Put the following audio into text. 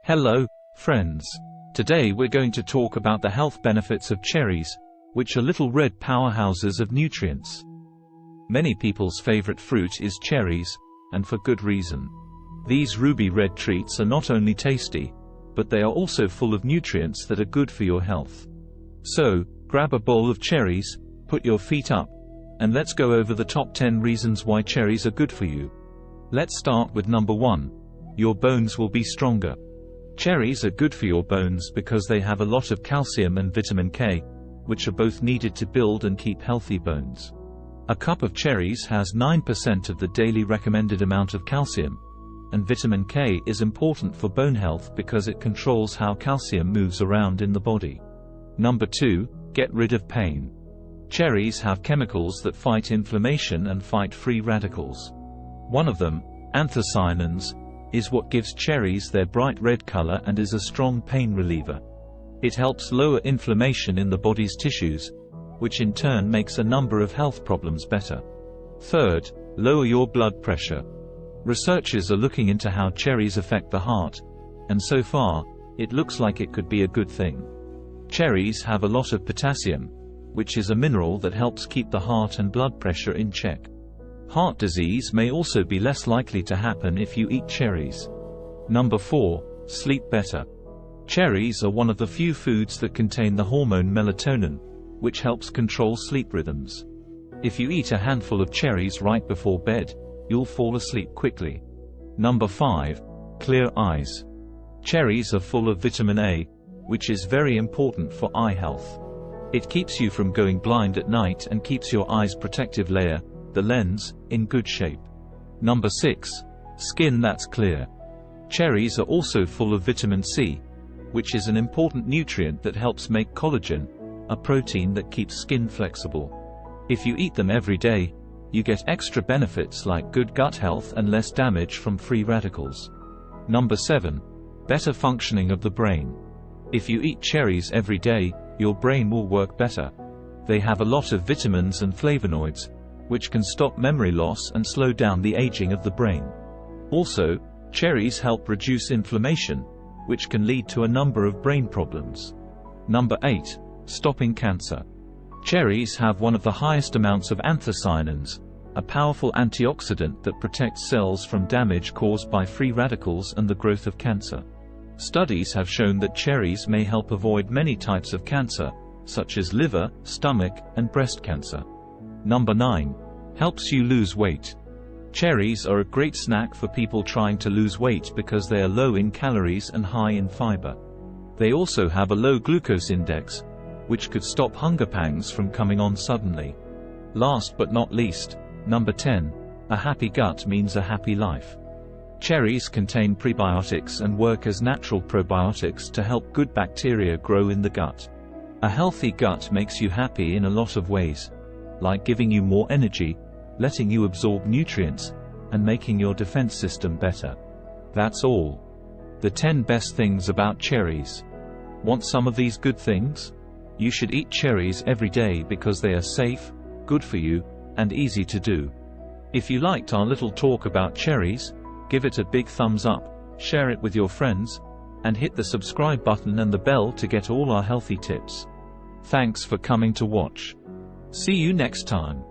Hello, friends. Today we're going to talk about the health benefits of cherries, which are little red powerhouses of nutrients. Many people's favorite fruit is cherries, and for good reason. These ruby red treats are not only tasty, but they are also full of nutrients that are good for your health. So, grab a bowl of cherries, put your feet up, and let's go over the top 10 reasons why cherries are good for you. Let's start with number 1. Your bones will be stronger. Cherries are good for your bones because they have a lot of calcium and vitamin K, which are both needed to build and keep healthy bones. A cup of cherries has 9% of the daily recommended amount of calcium, and vitamin K is important for bone health because it controls how calcium moves around in the body. Number 2. Get rid of pain. Cherries have chemicals that fight inflammation and fight free radicals. One of them, anthocyanins, is what gives cherries their bright red color and is a strong pain reliever. It helps lower inflammation in the body's tissues, which in turn makes a number of health problems better. Third, lower your blood pressure. Researchers are looking into how cherries affect the heart, and so far, it looks like it could be a good thing. Cherries have a lot of potassium, which is a mineral that helps keep the heart and blood pressure in check. Heart disease may also be less likely to happen if you eat cherries. Number 4. Sleep better. Cherries are one of the few foods that contain the hormone melatonin, which helps control sleep rhythms. If you eat a handful of cherries right before bed, you'll fall asleep quickly. Number 5. Clear eyes. Cherries are full of vitamin A, which is very important for eye health. It keeps you from going blind at night and keeps your eye's protective layer, the lens, in good shape. Number 6. Skin that's clear. Cherries are also full of vitamin C, which is an important nutrient that helps make collagen, a protein that keeps skin flexible. If you eat them every day, you get extra benefits like good gut health and less damage from free radicals. Number 7. Better functioning of the brain. If you eat cherries every day, your brain will work better. They have a lot of vitamins and flavonoids, which can stop memory loss and slow down the aging of the brain. Also, cherries help reduce inflammation, which can lead to a number of brain problems. Number 8. Stopping cancer. Cherries have one of the highest amounts of anthocyanins, a powerful antioxidant that protects cells from damage caused by free radicals and the growth of cancer. Studies have shown that cherries may help avoid many types of cancer, such as liver, stomach, and breast cancer. Number 9. Helps you lose weight. Cherries are a great snack for people trying to lose weight because they are low in calories and high in fiber. They also have a low glucose index, which could stop hunger pangs from coming on suddenly. Last but not least, number 10. A happy gut means a happy life. Cherries contain prebiotics and work as natural probiotics to help good bacteria grow in the gut. A healthy gut makes you happy in a lot of ways, like giving you more energy, letting you absorb nutrients, and making your defense system better. That's all. The 10 best things about cherries. Want some of these good things? You should eat cherries every day because they are safe, good for you, and easy to do. If you liked our little talk about cherries, give it a big thumbs up, share it with your friends, and hit the subscribe button and the bell to get all our healthy tips. Thanks for coming to watch. See you next time.